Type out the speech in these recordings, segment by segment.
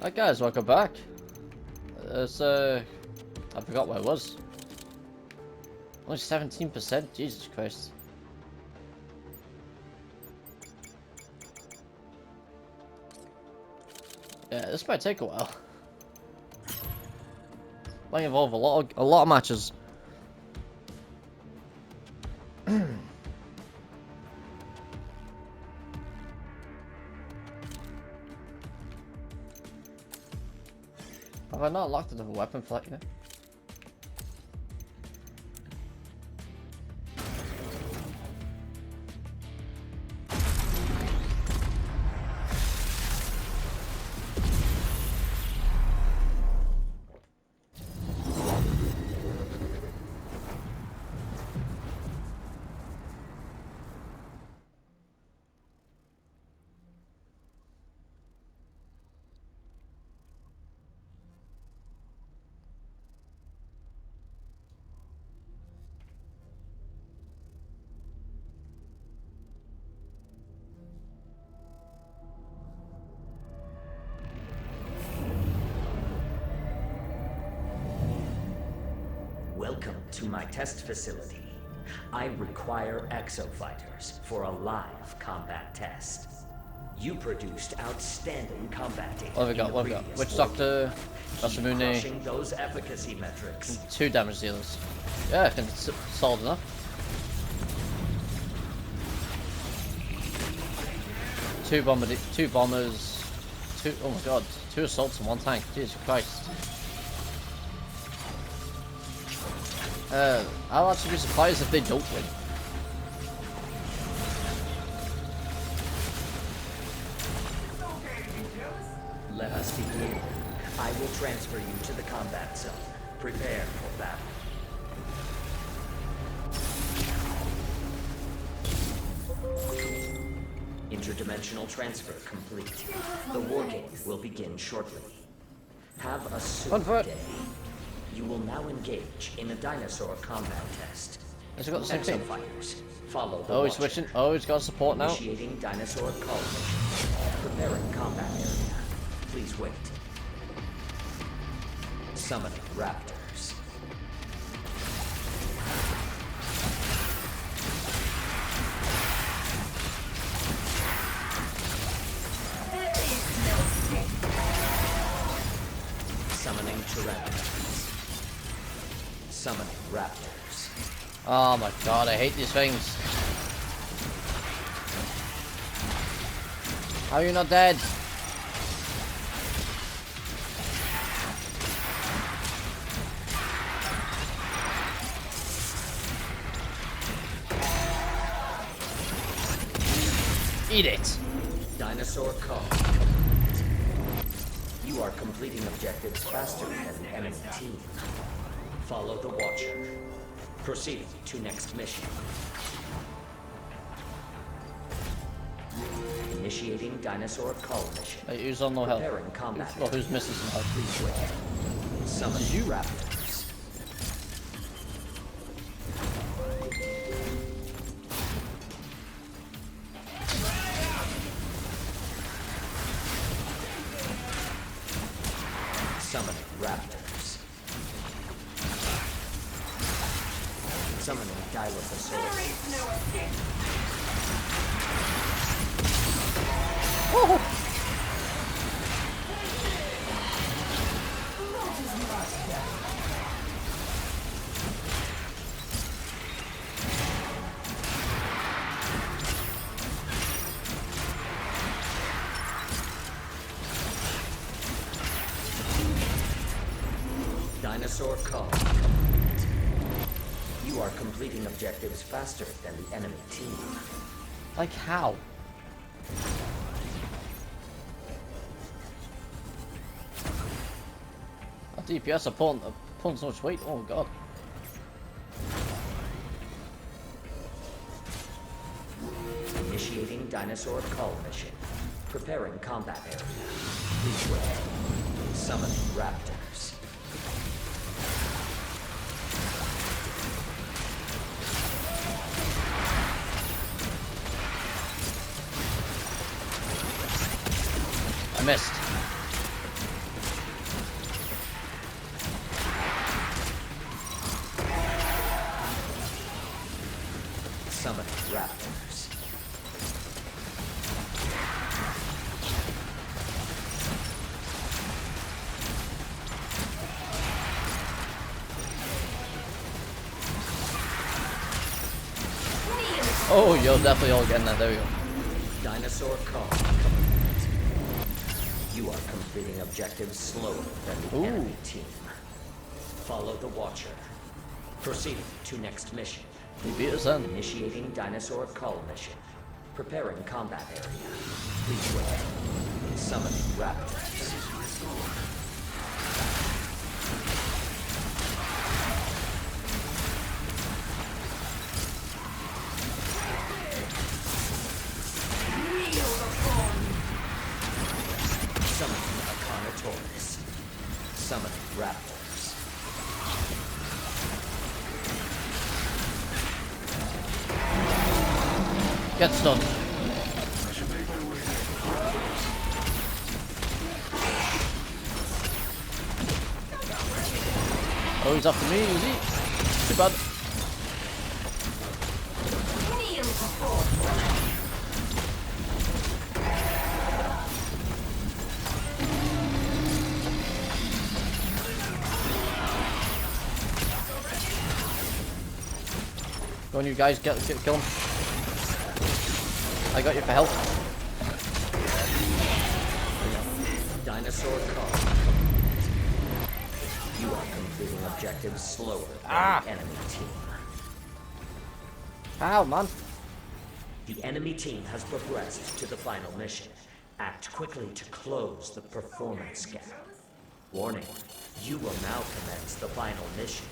Hi guys, welcome back. I forgot where it was. Only 17%? Jesus Christ. Yeah, this might take a while. Might involve a lot of matches. Have I not locked another weapon flight yet? Welcome to my test facility. I require exofighters for a live combat test. You produced outstanding combat data. What have we got? Witchdoctor, crushing those efficacy metrics. 2 damage dealers. Yeah, I think it's solid enough. Two bombers, oh my god, 2 assaults and 1 tank. Jesus Christ. I'll actually be surprised if they don't win. Let us begin. I will transfer you to the combat zone. Prepare for battle. Interdimensional transfer complete. The war game will begin shortly. Have a super day. You will now engage in a dinosaur combat test. Has he got the same thing? Exofighters, follow the Oh, he's Watcher. switching. Oh, he's got support now. Initiating dinosaur call mission. Preparing combat area. Please wait. Summoning raptors. Summoning Tyrannosaurs. Summoning raptors. Oh my god, I hate these things. How are you not dead? Eat it. Dinosaur call. You are completing objectives faster than the enemy team. Follow the Watcher. Proceeding to next mission. Initiating dinosaur call mission. Hey, who's on no health? Preparing combat. Well, who's missing some health? Please wait. Summon you raptors. Summoning raptors. Summoning Dilophosaurus. Dinosaur call. You are completing objectives faster than the enemy team. Like how? Our DPS are pulling so much weight. Oh god. Initiating dinosaur call mission. Preparing combat area. Please wait. Summoning raptors. I missed. Summon raptors. Oh, you're definitely all getting that. There we go. Dinosaur call complete. You are completing objectives slower than the enemy team. Follow the Watcher. Proceeding to next mission. You beat us then. Initiating dinosaur call mission. Preparing combat area. Please wait. Summoning raptors. Summoning raptors. Get stunned. Oh, he's after me, is he? Too bad. Go on, you guys, kill him. I got you for health. Dinosaur call. You are completing objectives slower than the enemy team. Ow, man. The enemy team has progressed to the final mission. Act quickly to close the performance gap. Warning, you will now commence the final mission.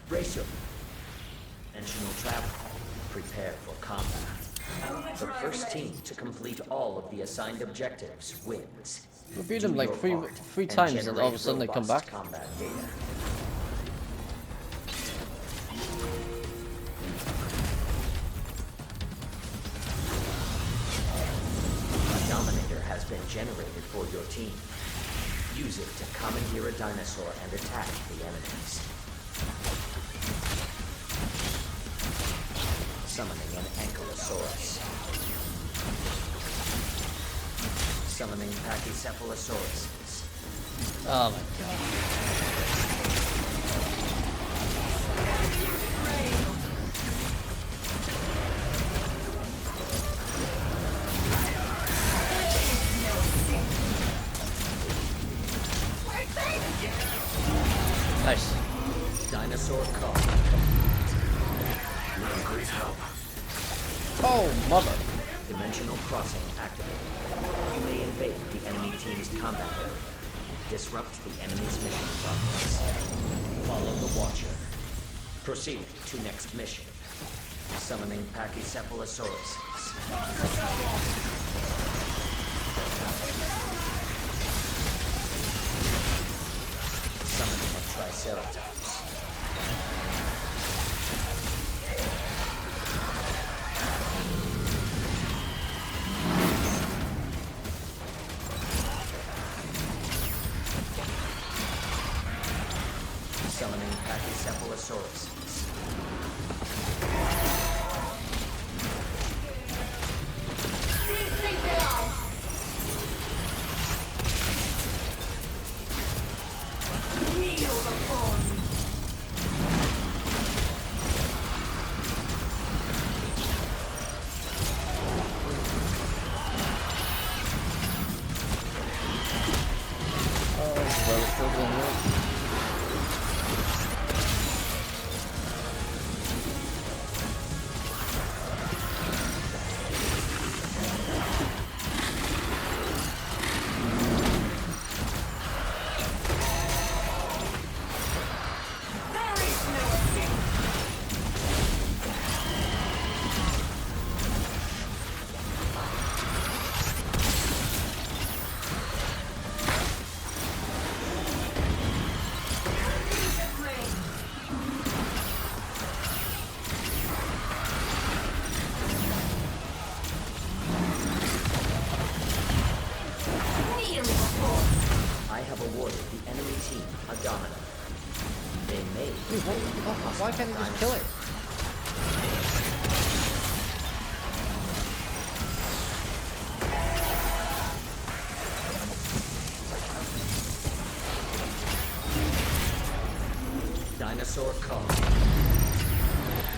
Brace your dimensional travel. Prepare for combat. The first team to complete all of the assigned objectives wins. We beat them Do like your three part times and all of a generate sudden they come robust back. Combat data. A Dominator has been generated for your team. Use it to commandeer a dinosaur and attack the enemies. Summoning an Ankylosaurus. Summoning Pachycephalosauruses. Oh my god. Nice. Dinosaur call. You're a great help. Oh, mother. Dimensional crossing activated. You may invade the enemy team's combat area. Disrupt the enemy's mission progress. Follow the Watcher. Proceed to next mission. Summoning Pachycephalosauruses. Summoning a Triceratops. Summoning Pachycephalosauruses. I have awarded the enemy team a domino. They may Why can't he just kill it? Dinosaur calm.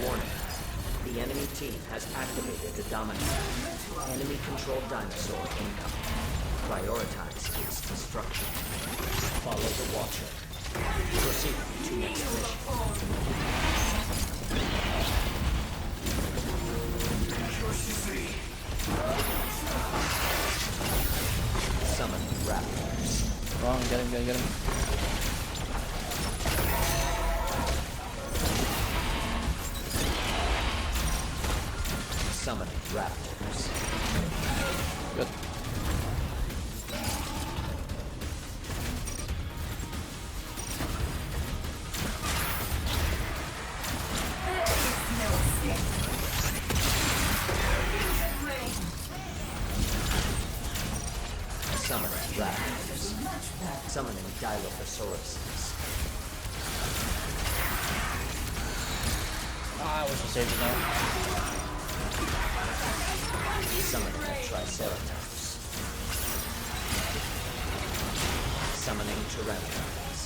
Warning. The enemy team has activated the Dominator. Enemy-controlled dinosaur incoming. Prioritize its destruction. Follow the Watcher. Proceed to next mission. Summon Raptors. Wrong, get him, get him. Summoning Raptors. Good. Summoning Raptors. Summoning Dilophosaurus. Ah, I wish I saved it now. Summoning a Triceratops. Summoning Tyrannosaurus.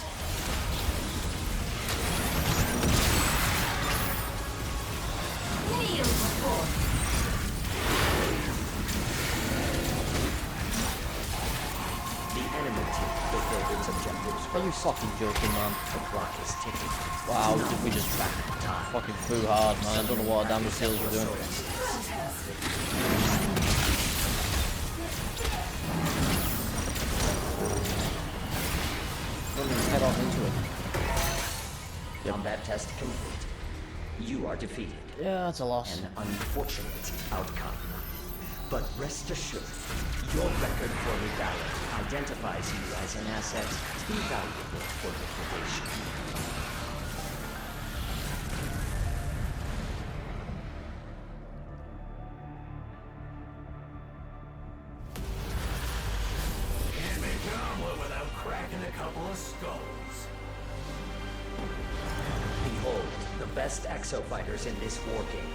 The enemy team fulfilled its objectives. Are you fucking joking, man? The clock is ticking. Wow, we just fucking flew hard, man. I don't know what damage seals we're doing. Head off into it. Yep. Combat test complete. You are defeated. Yeah, that's a loss. An unfortunate outcome. But rest assured, your record for rebellion identifies you as an asset too valuable for liquidation. Can't make an omelet without cracking a couple of skulls. Behold, the best exofighters in this war game.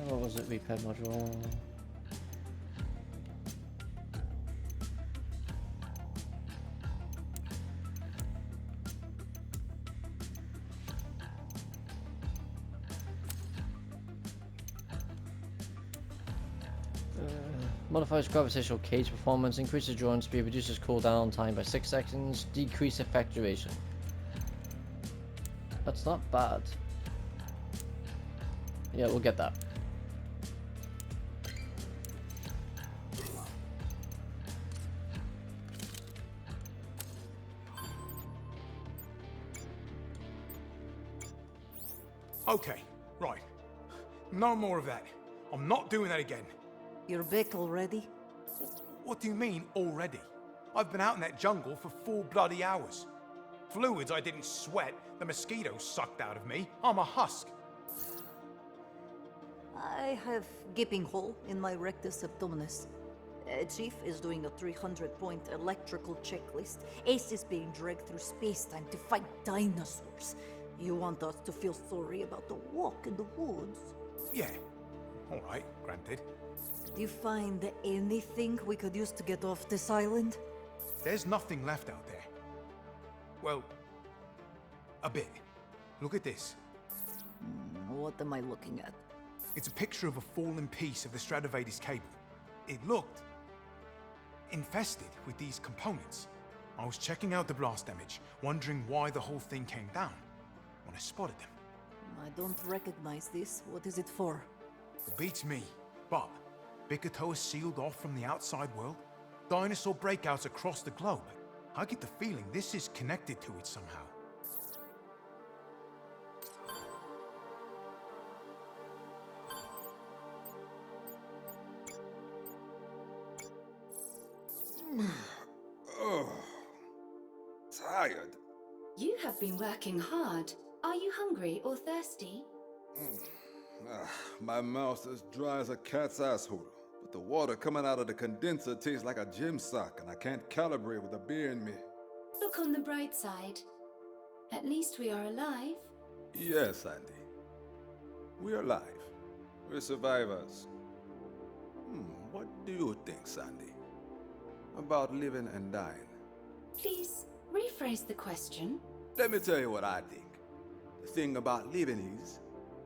What was it? Repair module. Modifies gravitational cage performance, increases drone speed, reduces cooldown time by 6 seconds, decrease effect duration. That's not bad. Yeah, we'll get that. Okay, right. No more of that. I'm not doing that again. You're back already? What do you mean, already? I've been out in that jungle for 4 bloody hours. Fluids I didn't sweat, the mosquitoes sucked out of me. I'm a husk. I have gaping hole in my rectus abdominis. Chief is doing a 300-point electrical checklist. Ace is being dragged through space-time to fight dinosaurs. You want us to feel sorry about the walk in the woods? Yeah. Alright, granted. Do you find anything we could use to get off this island? There's nothing left out there. Well, a bit. Look at this. What am I looking at? It's a picture of a fallen piece of the Stradivarius cable. It looked infested with these components. I was checking out the blast damage, wondering why the whole thing came down, when I spotted them. I don't recognize this. What is it for? It beats me, but Bickertoe is sealed off from the outside world. Dinosaur breakouts across the globe. I get the feeling this is connected to it somehow. Oh, tired. You have been working hard. Are you hungry or thirsty? My mouth's as dry as a cat's asshole. But the water coming out of the condenser tastes like a gym sock, and I can't calibrate with a beer in me. Look on the bright side. At least we are alive. Yes, Andy. We're alive. We're survivors. What do you think, Sandy? About living and dying? Please, rephrase the question. Let me tell you what I think. The thing about living is,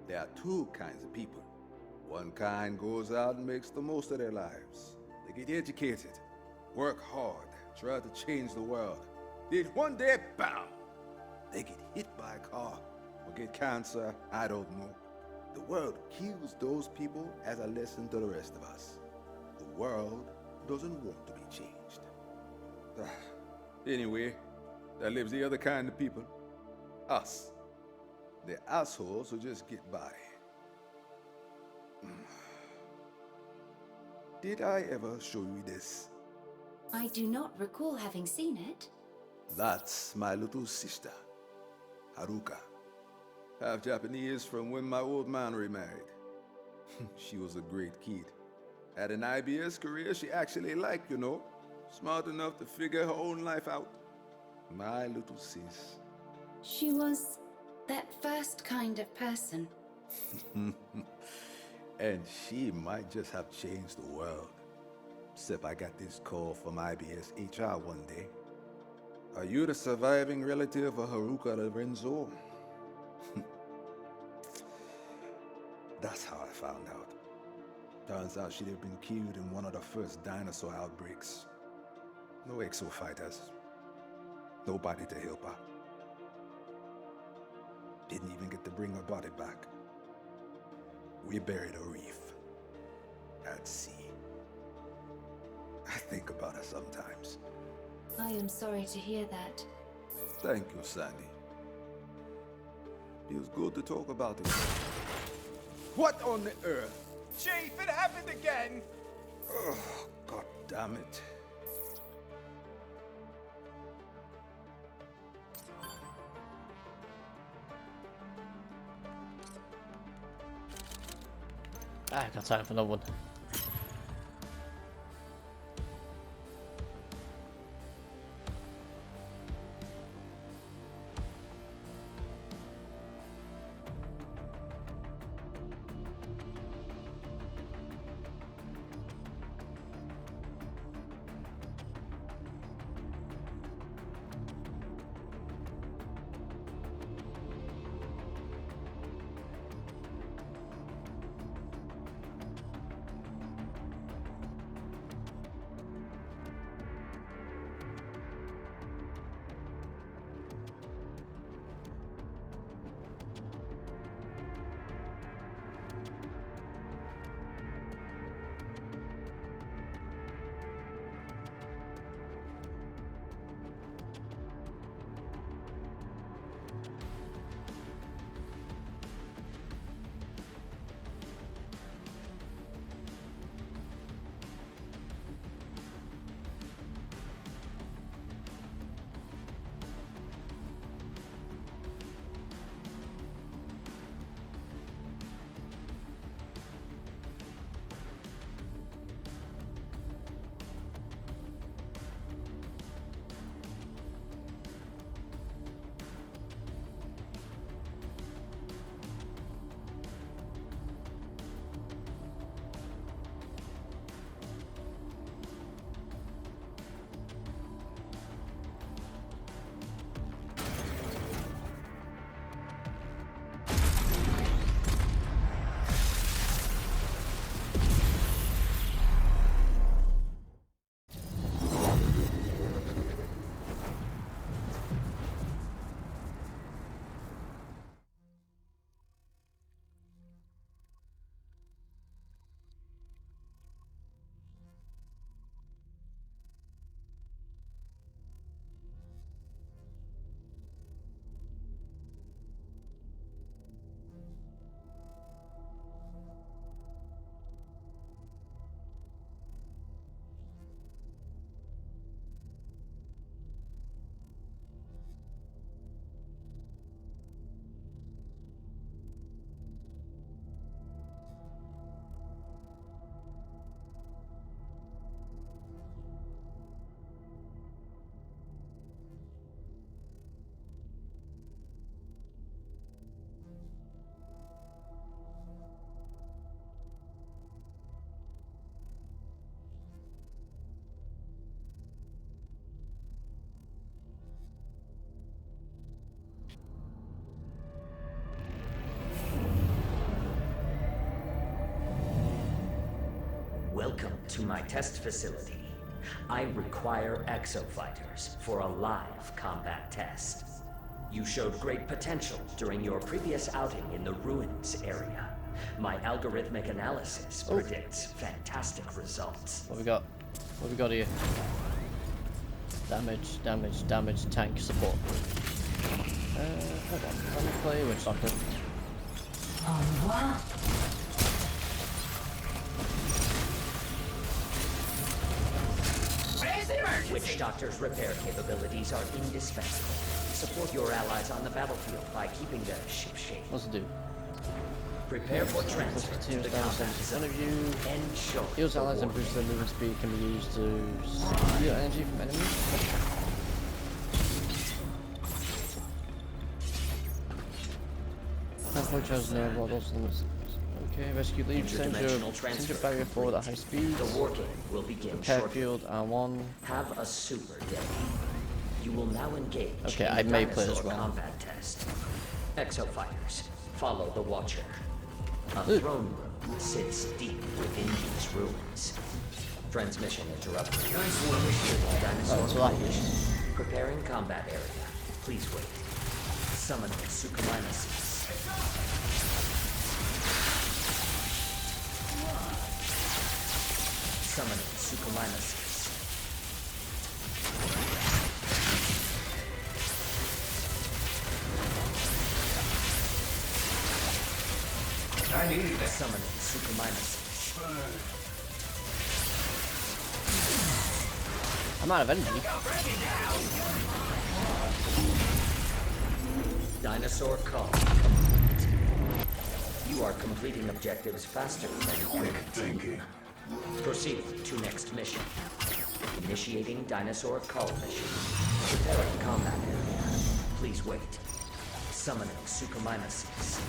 there are two kinds of people. One kind goes out and makes the most of their lives. They get educated, work hard, try to change the world. Then one day, bam! They get hit by a car or get cancer, I don't know. The world kills those people as a lesson to the rest of us. The world doesn't want to be changed. Anyway, there lives the other kind of people. Us. The assholes who just get by. Did I ever show you this? I do not recall having seen it. That's my little sister, Haruka. Half Japanese from when my old man remarried. She was a great kid. Had an IBS career she actually liked, you know. Smart enough to figure her own life out. My little sis. She was that first kind of person. And she might just have changed the world. Except I got this call from IBS HR one day. Are you the surviving relative of Haruka Lorenzo? That's how I found out. Turns out she'd have been killed in one of the first dinosaur outbreaks. No exo fighters. Nobody to help her. Didn't even get to bring her body back. We buried a reef. At sea. I think about her sometimes. I am sorry to hear that. Thank you, Sandy. Feels good to talk about it. What on the earth? Chief, it happened again! Oh, God damn it. I got time for no one. Welcome to my test facility. I require exofighters for a live combat test. You showed great potential during your previous outing in the ruins area. My algorithmic analysis predicts fantastic results. What we got? What we got here? Damage, damage, damage, tank support. Hold on. Let me play Witchdoctor. Witchdoctor's repair capabilities are indispensable. Support your allies on the battlefield by keeping their ship shape. What's it do? Prepare for transfer to the combat One zone. of you And show heals the allies and war. boosts their movement speed can be used to steal energy from enemies. Okay, rescue lead. Send your barrier forward at high speed. The war game will begin Repair shortly. field R1. Have a super day. You will now engage Okay, in I the may play this dinosaur wrong. combat test. Exofighters, follow the Watcher. A Ooh. throne room sits deep within these ruins. Transmission interrupted. Initiating dinosaur That's what I collision. Preparing combat area. Please wait. Summoning Suchomimuses. Summoning Suchomimuses. I need it. Summoning Suchomimuses. I'm out of energy. Dinosaur call. You are completing objectives faster than Quick thinking. Proceed to next mission. Initiating dinosaur call mission. Preparing combat area. Please wait. Summoning Suchomimuses.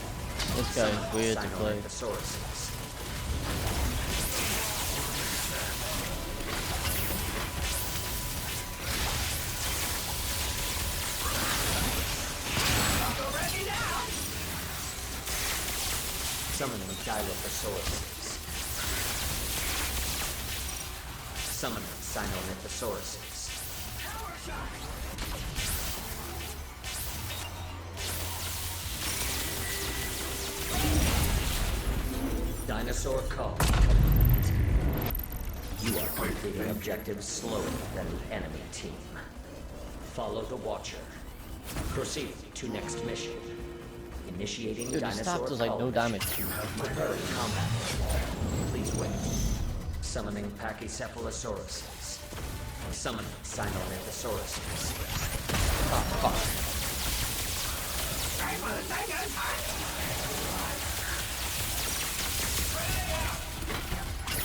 This guy is weird to play. Sinorithosauruses. Summoning Dilophosaurus. Summoning Sinorithosauruses. Dinosaur call. You are completing objectives slower than the enemy team. Follow the Watcher. Proceed to next mission. Initiating Dude, this dinosaur staff does like call no mission. damage. Preparing combat. Please wait. Summoning Pachycephalosauruses. Summoning Sinorithosauruses. Ah, fuck.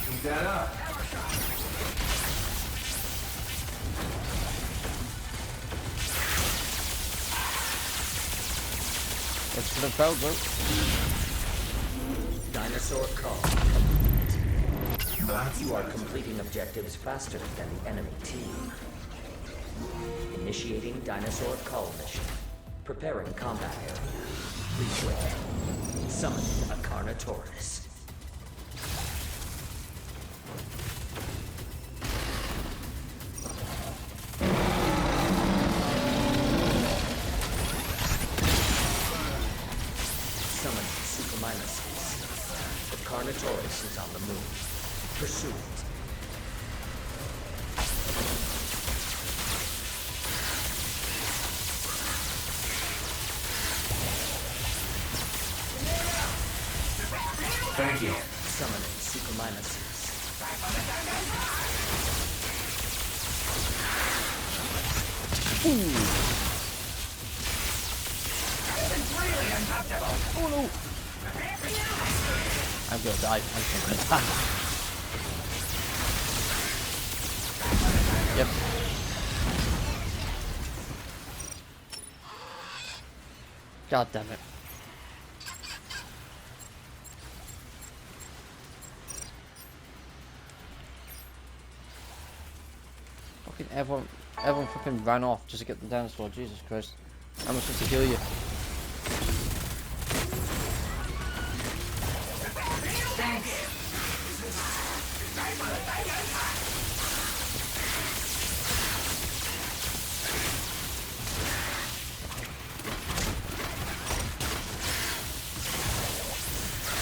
Keep that up. It's for the crowd, bro. Dinosaur call. You are completing objectives faster than the enemy team. Initiating dinosaur call mission. Preparing combat area. Please wait. Summoning a Carnotaurus. Summoning Suchomimuses. The Carnotaurus is on the move. Pursue it. Thank you. Summoning Suchomimuses. Oh no! I'm gonna die. I'm gonna die. Yep. God damn it. Fucking everyone fucking ran off just to get the dinosaur. Jesus Christ. I'm supposed to kill you.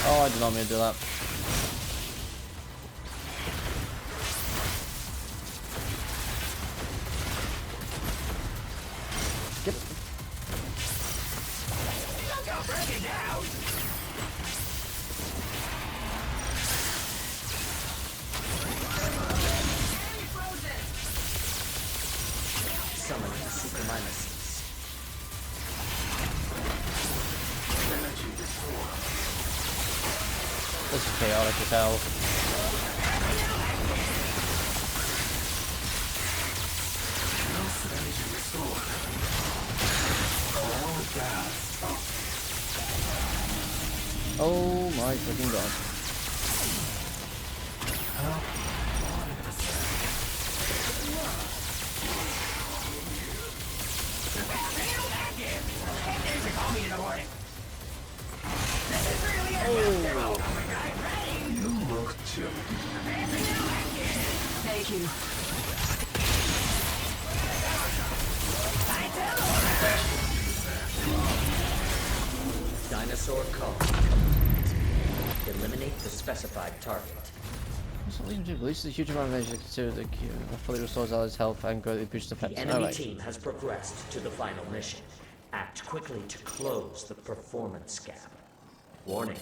Oh, I did not mean to do that. Get it. Summon Suchomimus. This is chaotic as hell. Oh my freaking god. Thank you. Dinosaur call. Eliminate the specified target. So leading to releases a huge amount of energy to consider the cure. Fully restores Ali's health and greatly boosts defense. The enemy Alright. team has progressed to the final mission. Act quickly to close the performance gap. Warning,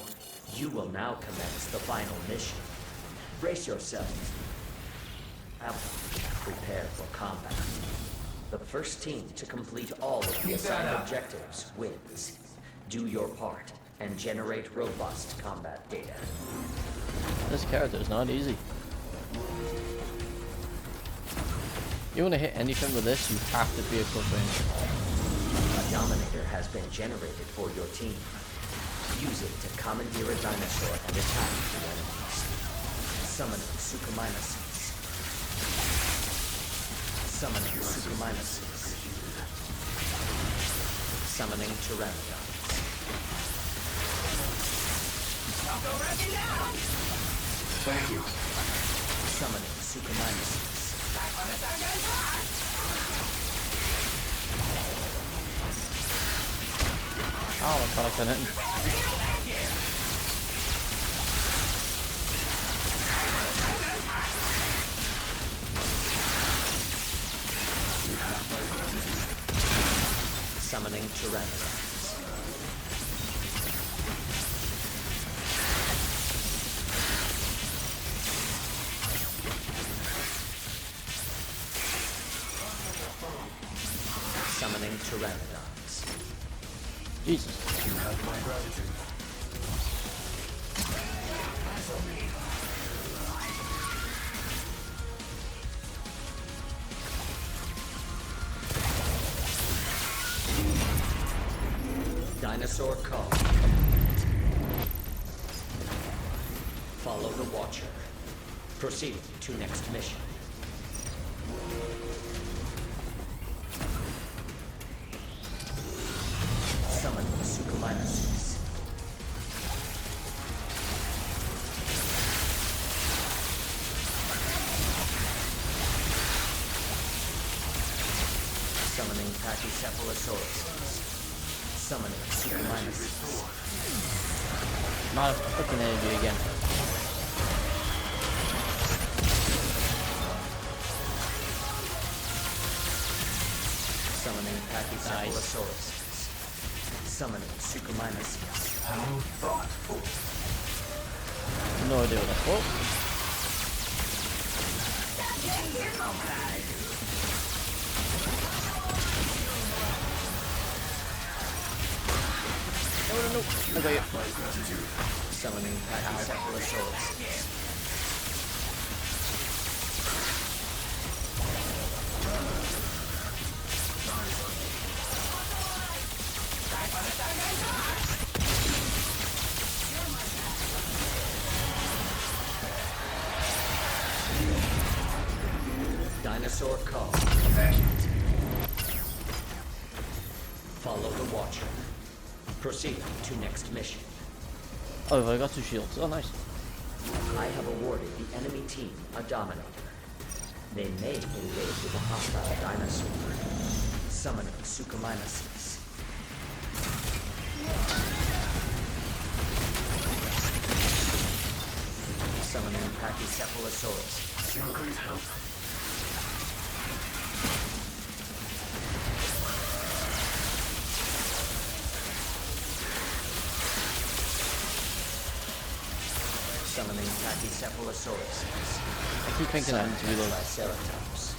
you will now commence the final mission. Brace yourselves. Prepare for combat. The first team to complete all of the assigned objectives wins. Do your part and generate robust combat data. This character is not easy. You want to hit anything with this, you have to be a close range. A Dominator has been generated for your team. Use it to commandeer a dinosaur and attack the enemies. Summoning Suchomimuses. Summoning Suchomimuses. Summoning Pteranodons. Thank you. Summoning Suchomimuses. Oh, I thought I couldn't hit him. Summoning Pteranodons. Summoning Pteranodons. Jesus. You have my gratitude. Dinosaur call. Follow the Watcher. Proceed to next mission. Summon Suchomimuses. Summoning Pachycephalosauruses. Summoning Suchomimuses. Not a fucking energy again. Summoning Pachycephalosauruses. Summoning Suchomimuses. How thoughtful. No idea what that's for. No, I got you. Summoning Pachycephalosauruses. Dinosaur call. Follow the Watcher. Proceed to next mission. Oh, I got 2 shields. Oh, nice. I have awarded the enemy team a Dominator. They may engage with a hostile dinosaur. Summoning Suchomimuses. Pachycephalosaurus. Secret help. Summoning Pachycephalosaurus. I keep thinking I need to reload. Triceratops.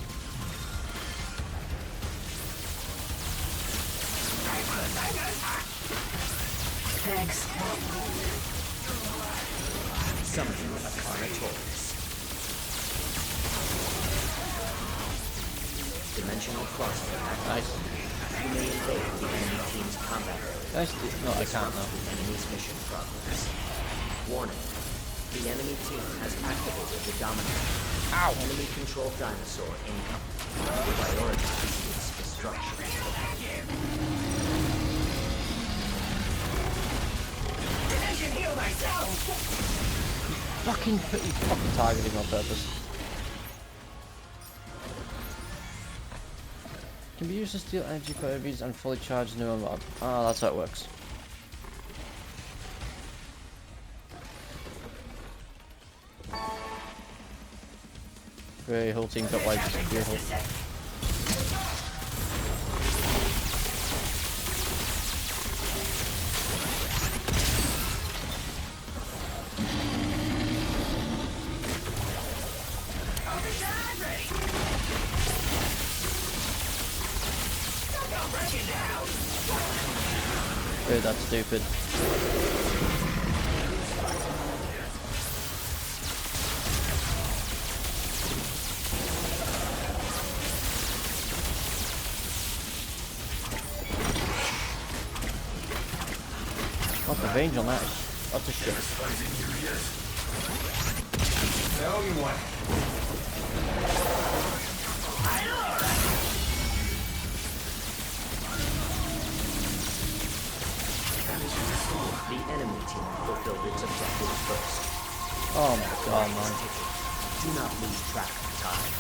Thanks. Summoning a Carnotaurus. Dimensional cluster active. Nice. You may invade the enemy team's combat area. Nice. No, I can't now. The enemy's mission progress. Warning. The enemy team has activated the Dominator. Ow! Enemy-controlled dinosaur incoming. Prioritize its destruction. Fucking targeting on purpose. Can be used to steal energy for enemies and fully charge new mod. Ah, that's how it works. Great, whole team got wiped. Beautiful. Dude, that's stupid. What the range on that? That's a shit. The only one. The enemy team fulfilled its objective first. Oh my god, man. Do not lose track of time.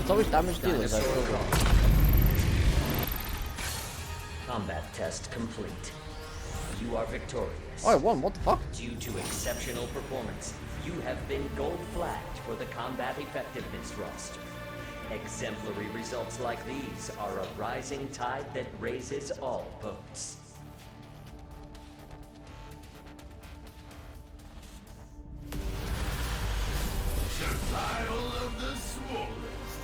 It's always damage dealers, I feel wrong. Combat test complete. You are victorious. Oh, I won, what the fuck? Due to exceptional performance, you have been gold flagged for the Combat Effectiveness roster. Exemplary results like these are a rising tide that raises all boats. Survival of the smallest.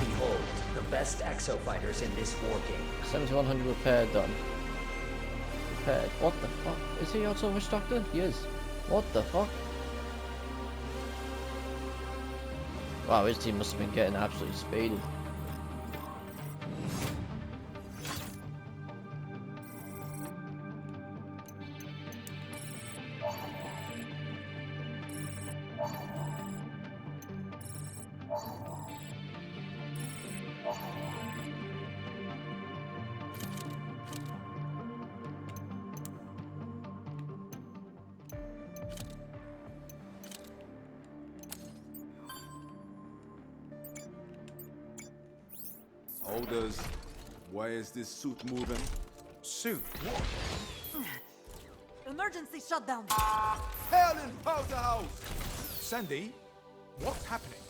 Behold, the best exofighters in this war game. 7100 repair done. Repaired. What the fuck? Is he also a Witchdoctor? He is. What the fuck? Wow, his team must have been getting absolutely speeded. Orders. Why is this suit moving? Suit, what? Emergency shutdown! Hell in Powderhouse! Sandy, what's happening?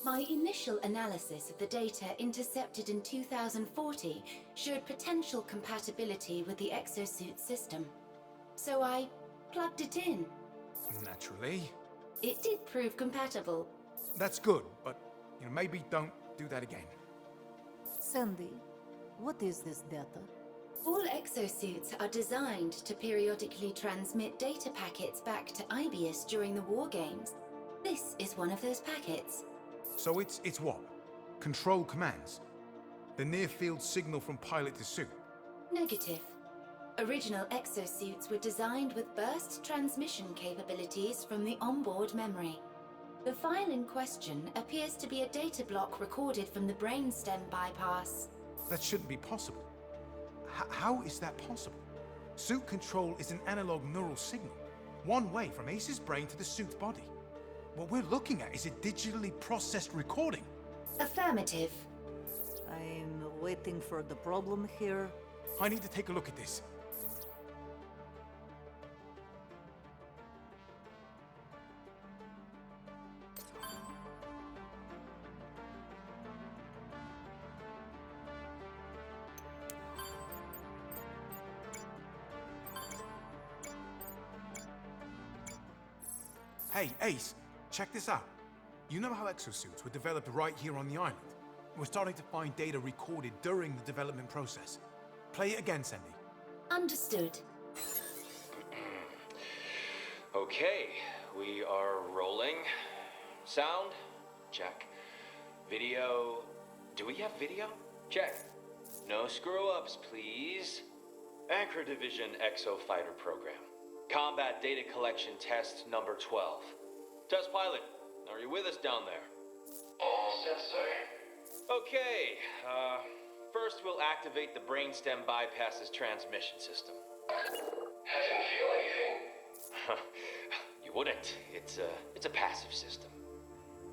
My initial analysis of the data intercepted in 2040 showed potential compatibility with the exosuit system. So I plugged it in. Naturally. It did prove compatible. That's good, but maybe don't do that again. Sandy, what is this data? All exosuits are designed to periodically transmit data packets back to Ibius during the war games. This is one of those packets. So it's what? Control commands? The near-field signal from pilot to suit? Negative. Original exosuits were designed with burst transmission capabilities from the onboard memory. The file in question appears to be a data block recorded from the brainstem bypass. That shouldn't be possible. How is that possible? Suit control is an analog neural signal, one way from Ace's brain to the suit's body. What we're looking at is a digitally processed recording. Affirmative. I'm waiting for the problem here. I need to take a look at this. Hey, Ace, check this out. You know how exosuits were developed right here on the island? We're starting to find data recorded during the development process. Play it again, Sandy. Understood. Okay, we are rolling. Sound? Check. Video. Do we have video? Check. No screw-ups, please. Anchor Division Exo Fighter Program. Combat Data Collection Test number 12. Test pilot, are you with us down there? All set, sir. Okay, first we'll activate the brainstem bypasses transmission system. I didn't feel anything. You wouldn't. It's a passive system.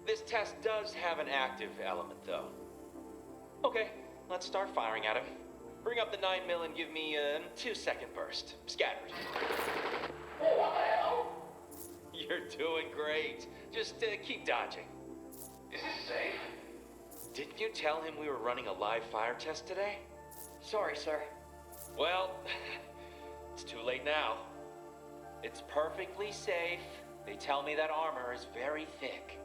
This test does have an active element, though. Okay, let's start firing at him. Bring up the 9mm and give me a 2-second burst. Scattered. What the hell? You're doing great. Just keep dodging. Is this safe? Didn't you tell him we were running a live fire test today? Sorry, sir. Well, it's too late now. It's perfectly safe. They tell me that armor is very thick.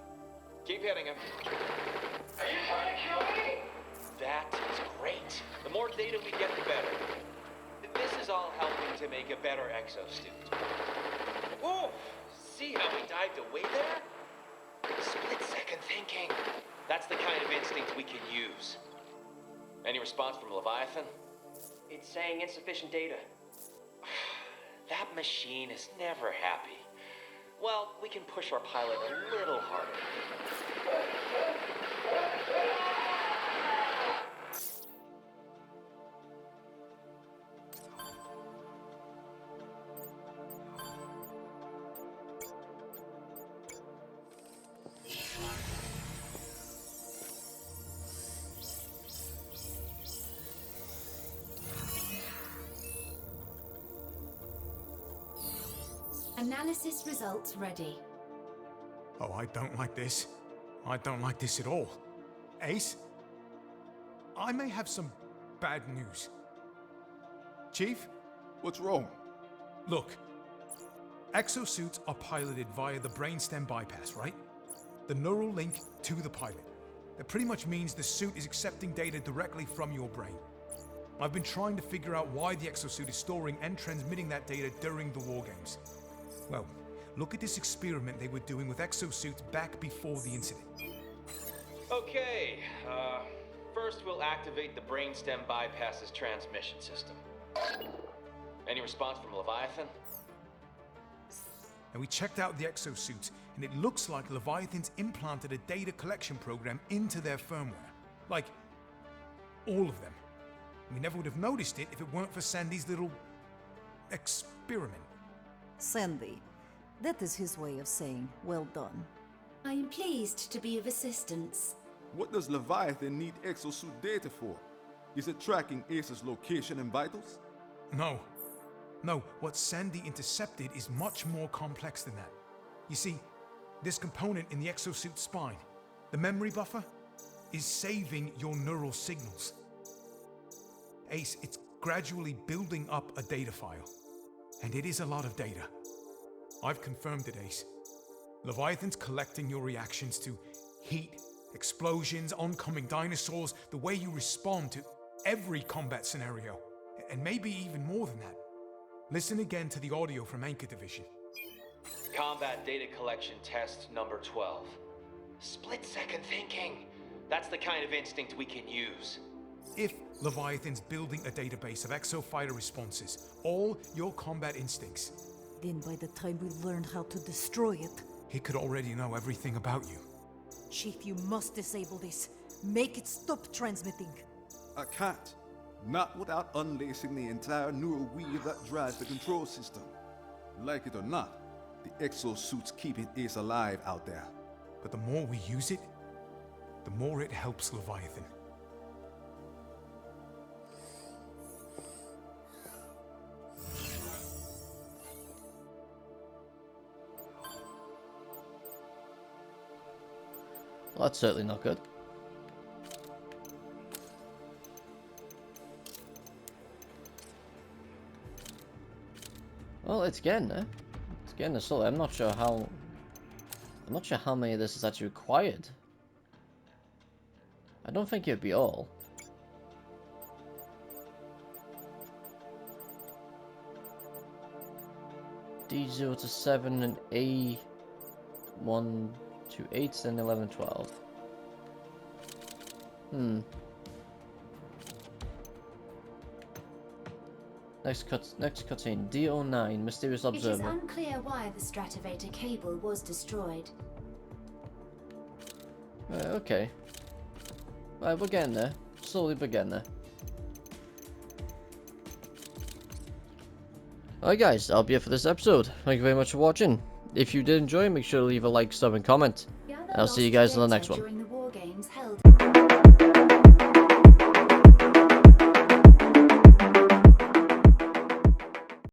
Keep hitting him. Are you trying to kill me? That is great. The more data we get, the better. This is all helping to make a better exosuit. Whoa! See how we dived away there? Split-second thinking. That's the kind of instinct we can use. Any response from Leviathan? It's saying insufficient data. That machine is never happy. Well, we can push our pilot a little harder. Analysis results ready. Oh, I don't like this. I don't like this at all. Ace? I may have some bad news. Chief? What's wrong? Look. Exosuits are piloted via the brainstem bypass, right? The neural link to the pilot. That pretty much means the suit is accepting data directly from your brain. I've been trying to figure out why the exosuit is storing and transmitting that data during the war games. Well, look at this experiment they were doing with exosuits back before the incident. Okay, first we'll activate the brainstem bypasses transmission system. Any response from Leviathan? And we checked out the exosuits, and it looks like Leviathan's implanted a data collection program into their firmware. Like, all of them. We never would have noticed it if it weren't for Sandy's little experiment. Sandy. That is his way of saying, well done. I am pleased to be of assistance. What does Leviathan need exosuit data for? Is it tracking Ace's location and vitals? No. No, what Sandy intercepted is much more complex than that. You see, this component in the exosuit spine, the memory buffer, is saving your neural signals. Ace, it's gradually building up a data file. And it is a lot of data. I've confirmed it, Ace. Leviathan's collecting your reactions to heat, explosions, oncoming dinosaurs, the way you respond to every combat scenario, and maybe even more than that. Listen again to the audio from Anchor Division. Combat Data Collection Test number 12. Split-second thinking. That's the kind of instinct we can use. If Leviathan's building a database of exofighter responses, all your combat instincts, Then by the time we learn how to destroy it... he could already know everything about you. Chief, you must disable this. Make it stop transmitting. I can't. Not without unlacing the entire neural weave that drives the control system. Like it or not, the exosuit's keeping Ace alive out there. But the more we use it, the more it helps Leviathan. Well, that's certainly not good. Well, it's getting there. It's getting there slowly. I'm not sure how I'm not sure how many of this is actually required. I don't think it'd be all. D0 to 7 and A1 to 8 and 11, 12. Next cutscene. D09, Mysterious It is Observer. unclear why the Stratovator cable was destroyed. Okay. Right, we're getting there. Slowly but getting there. Alright guys, that'll be it for this episode. Thank you very much for watching. If you did enjoy, make sure to leave a like, sub, and comment. And I'll see you guys in the next one. During the war games held